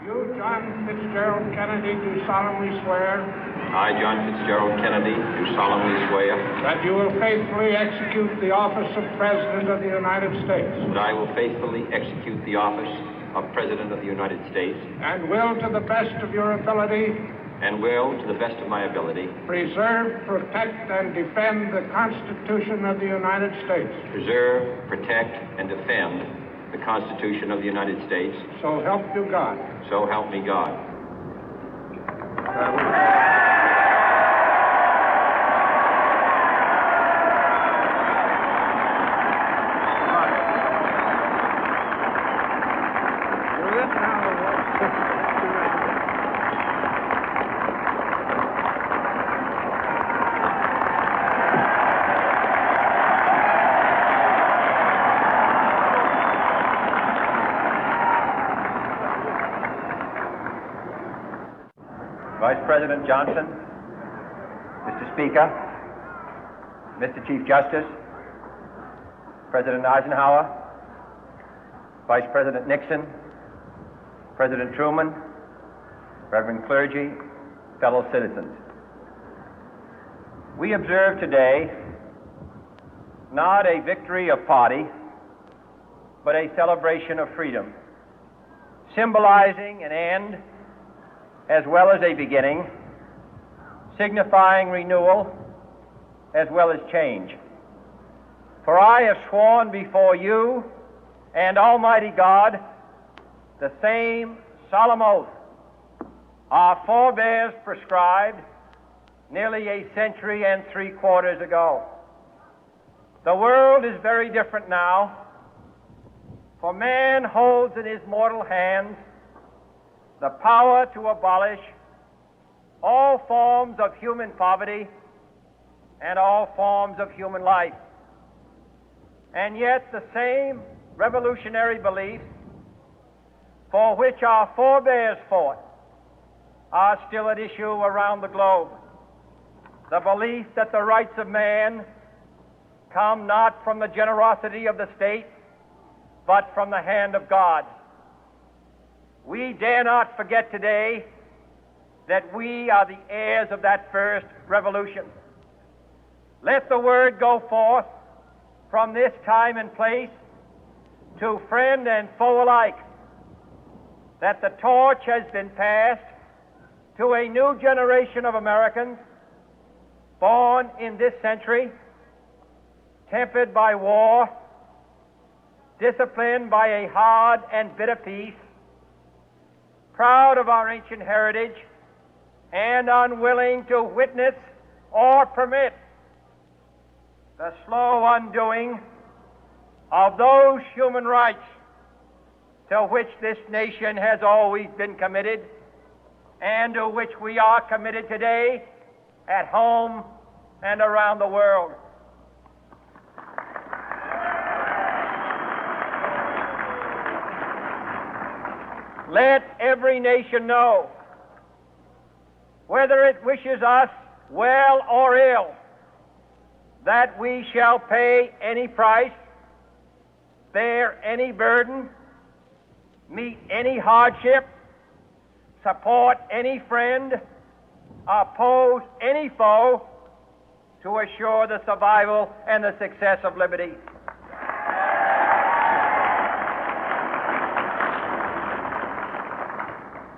You, John Fitzgerald Kennedy, do solemnly swear. I, John Fitzgerald Kennedy, do solemnly swear. That you will faithfully execute the office of President of the United States. That I will faithfully execute the office of President of the United States. And will, to the best of your ability. And will, to the best of my ability. Preserve, protect, and defend the Constitution of the United States. Preserve, protect, and defend the Constitution of the United States. So help you God. So help me God. Vice President Johnson, Mr. Speaker, Mr. Chief Justice, President Eisenhower, Vice President Nixon, President Truman, Reverend clergy, fellow citizens. We observe today not a victory of party, but a celebration of freedom, symbolizing an end as well as a beginning, signifying renewal as well as change. For I have sworn before you and Almighty God the same solemn oath our forebears prescribed nearly a century and 3/4 ago. The world is very different now, for man holds in his mortal hands the power to abolish all forms of human poverty and all forms of human life. And yet the same revolutionary beliefs for which our forebears fought are still at issue around the globe. The belief that the rights of man come not from the generosity of the state, but from the hand of God. We dare not forget today that we are the heirs of that first revolution. Let the word go forth from this time and place to friend and foe alike that the torch has been passed to a new generation of Americans born in this century, tempered by war, disciplined by a hard and bitter peace, proud of our ancient heritage, and unwilling to witness or permit the slow undoing of those human rights to which this nation has always been committed and to which we are committed today at home and around the world. Let every nation know, whether it wishes us well or ill, that we shall pay any price, bear any burden, meet any hardship, support any friend, oppose any foe to assure the survival and the success of liberty.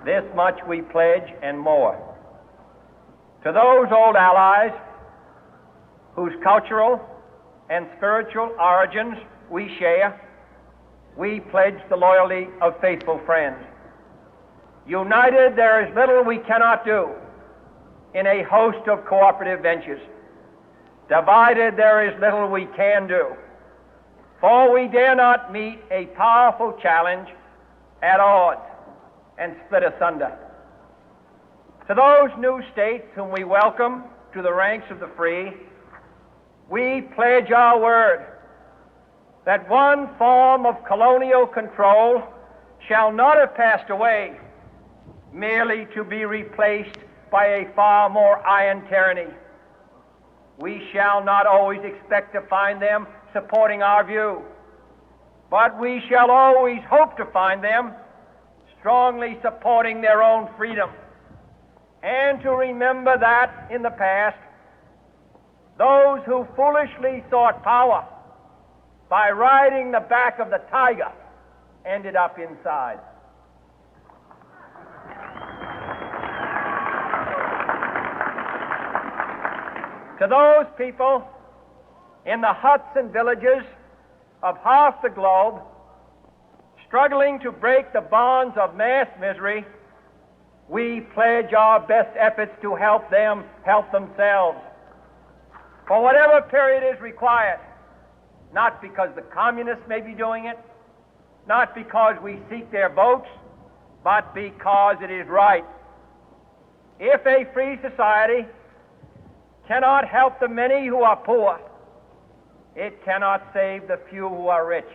This much we pledge and more. To those old allies whose cultural and spiritual origins we share, we pledge the loyalty of faithful friends. United, there is little we cannot do in a host of cooperative ventures. Divided, there is little we can do, for we dare not meet a powerful challenge at odds and split asunder. To those new states whom we welcome to the ranks of the free, we pledge our word that one form of colonial control shall not have passed away, merely to be replaced by a far more iron tyranny. We shall not always expect to find them supporting our view, but we shall always hope to find them strongly supporting their own freedom, and to remember that in the past, those who foolishly sought power by riding the back of the tiger ended up inside. To those people in the huts and villages of half the globe struggling to break the bonds of mass misery, we pledge our best efforts to help them help themselves for whatever period is required, not because the communists may be doing it, not because we seek their votes, but because it is right. If a free society cannot help the many who are poor, it cannot save the few who are rich.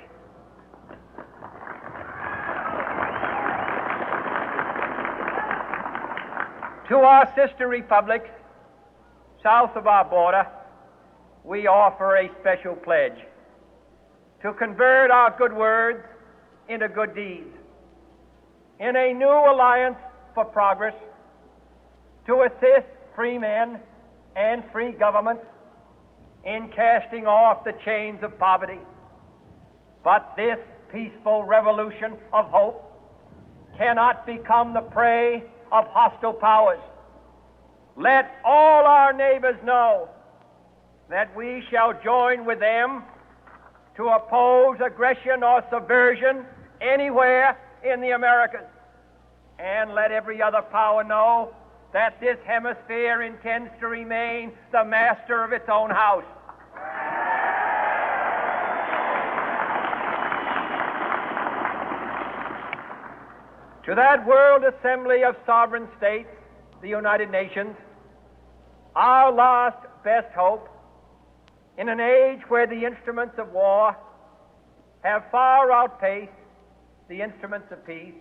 To our sister republics south of our border, we offer a special pledge to convert our good words into good deeds, in a new alliance for progress, to assist free men and free governments in casting off the chains of poverty. But this peaceful revolution of hope cannot become the prey of hostile powers. Let all our neighbors know that we shall join with them to oppose aggression or subversion anywhere in the Americas. And let every other power know that this hemisphere intends to remain the master of its own house. To that World Assembly of Sovereign States, the United Nations, our last best hope, in an age where the instruments of war have far outpaced the instruments of peace,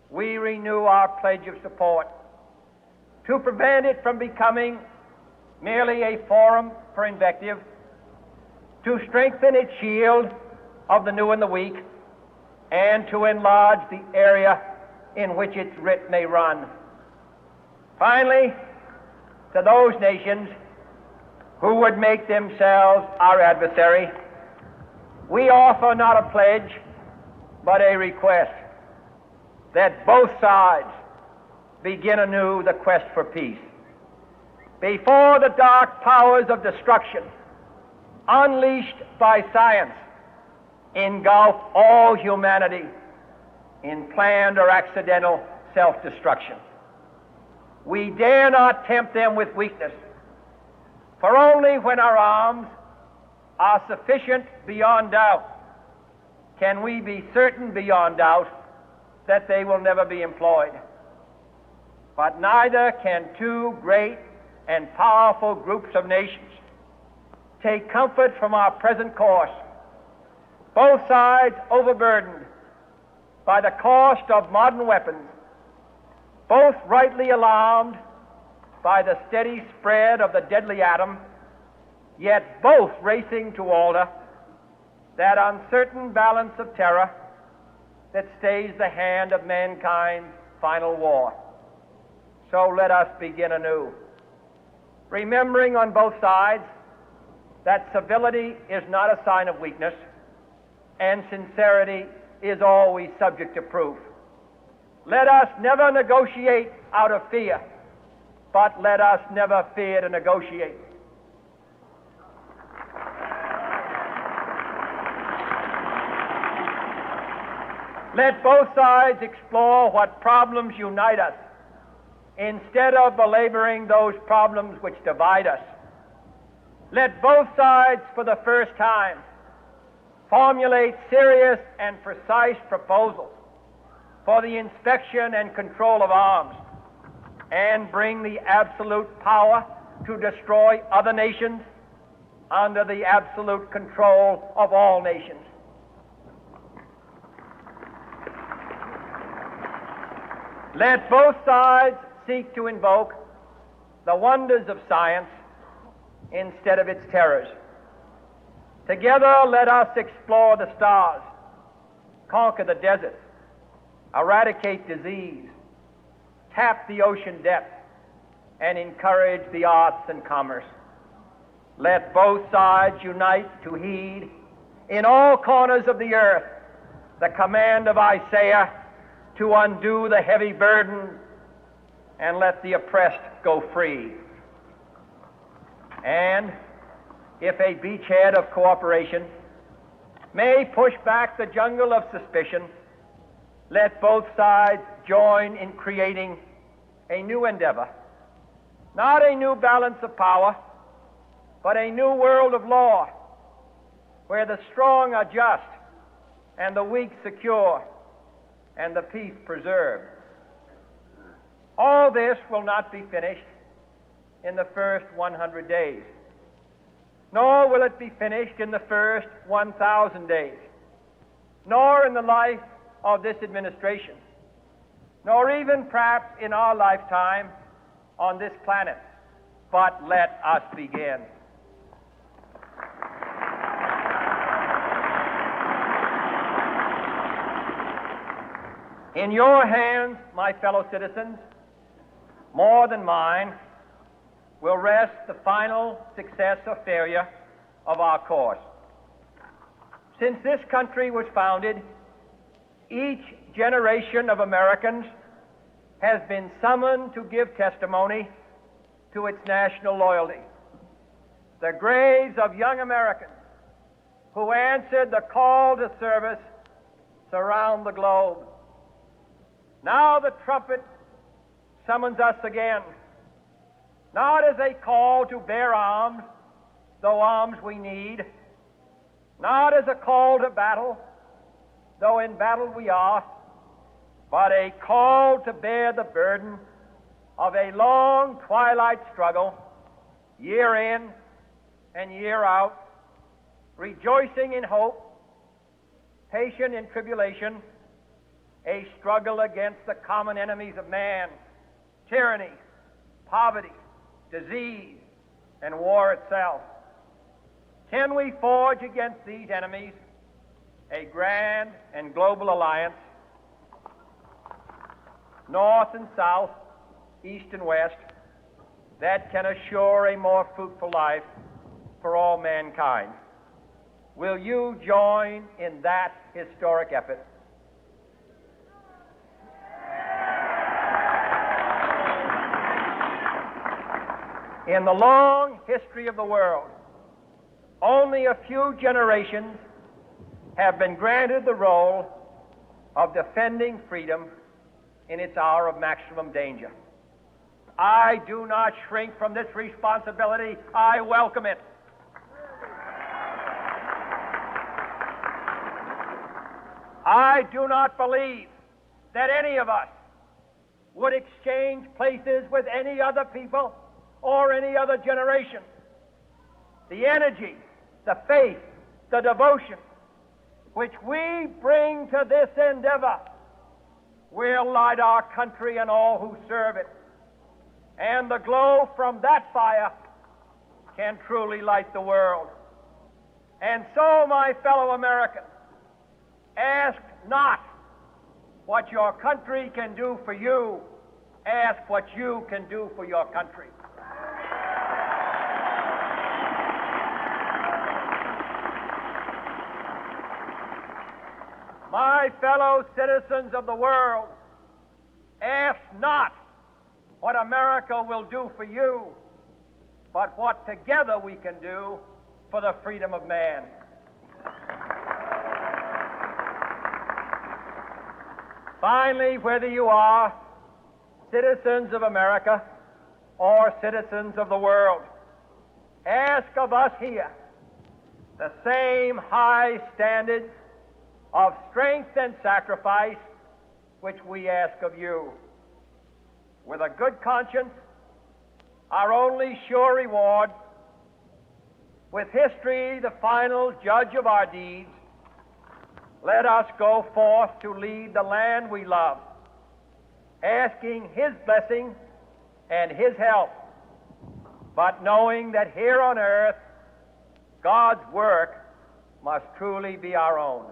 we renew our pledge of support to prevent it from becoming merely a forum for invective, to strengthen its shield of the new and the weak, and to enlarge the area in which its writ may run. Finally, to those nations who would make themselves our adversary, we offer not a pledge, but a request that both sides begin anew the quest for peace. Before the dark powers of destruction, unleashed by science, engulf all humanity in planned or accidental self-destruction, we dare not tempt them with weakness, for only when our arms are sufficient beyond doubt can we be certain beyond doubt that they will never be employed. But neither can two great and powerful groups of nations take comfort from our present course, both sides overburdened by the cost of modern weapons, both rightly alarmed by the steady spread of the deadly atom, yet both racing to alter that uncertain balance of terror that stays the hand of mankind's final war. So let us begin anew, remembering on both sides that civility is not a sign of weakness, and sincerity is always subject to proof. Let us never negotiate out of fear, but let us never fear to negotiate. Let both sides explore what problems unite us, instead of belaboring those problems which divide us. Let both sides, for the first time, formulate serious and precise proposals for the inspection and control of arms, and bring the absolute power to destroy other nations under the absolute control of all nations. Let both sides seek to invoke the wonders of science instead of its terrors. Together, let us explore the stars, conquer the deserts, eradicate disease, tap the ocean depth, and encourage the arts and commerce. Let both sides unite to heed in all corners of the earth the command of Isaiah to undo the heavy burden and let the oppressed go free. And if a beachhead of cooperation may push back the jungle of suspicion, let both sides join in creating a new endeavor, not a new balance of power, but a new world of law, where the strong are just and the weak secure and the peace preserved. All this will not be finished in the first 100 days, nor will it be finished in the first 1,000 days, nor in the life of this administration, nor even perhaps in our lifetime on this planet. But let us begin. In your hands, my fellow citizens, more than mine, will rest the final success or failure of our course. Since this country was founded, each generation of Americans has been summoned to give testimony to its national loyalty. The graves of young Americans who answered the call to service surround the globe. Now the trumpet summons us again, not as a call to bear arms, though arms we need, not as a call to battle, though in battle we are, but a call to bear the burden of a long twilight struggle, year in and year out, rejoicing in hope, patient in tribulation, a struggle against the common enemies of man, tyranny, poverty, disease, and war itself. Can we forge against these enemies a grand and global alliance, north and south, east and west, that can assure a more fruitful life for all mankind? Will you join in that historic effort? In the long history of the world, only a few generations have been granted the role of defending freedom in its hour of maximum danger. I do not shrink from this responsibility. I welcome it. I do not believe that any of us would exchange places with any other people or any other generation. The energy, the faith, the devotion which we bring to this endeavor will light our country and all who serve it. And the glow from that fire can truly light the world. And so, my fellow Americans, ask not what your country can do for you. Ask what you can do for your country. My fellow citizens of the world, ask not what America will do for you, but what together we can do for the freedom of man. Finally, whether you are citizens of America or citizens of the world, ask of us here the same high standards of strength and sacrifice which we ask of you. With a good conscience, our only sure reward, with history the final judge of our deeds, let us go forth to lead the land we love, asking His blessing and His help, but knowing that here on earth God's work must truly be our own.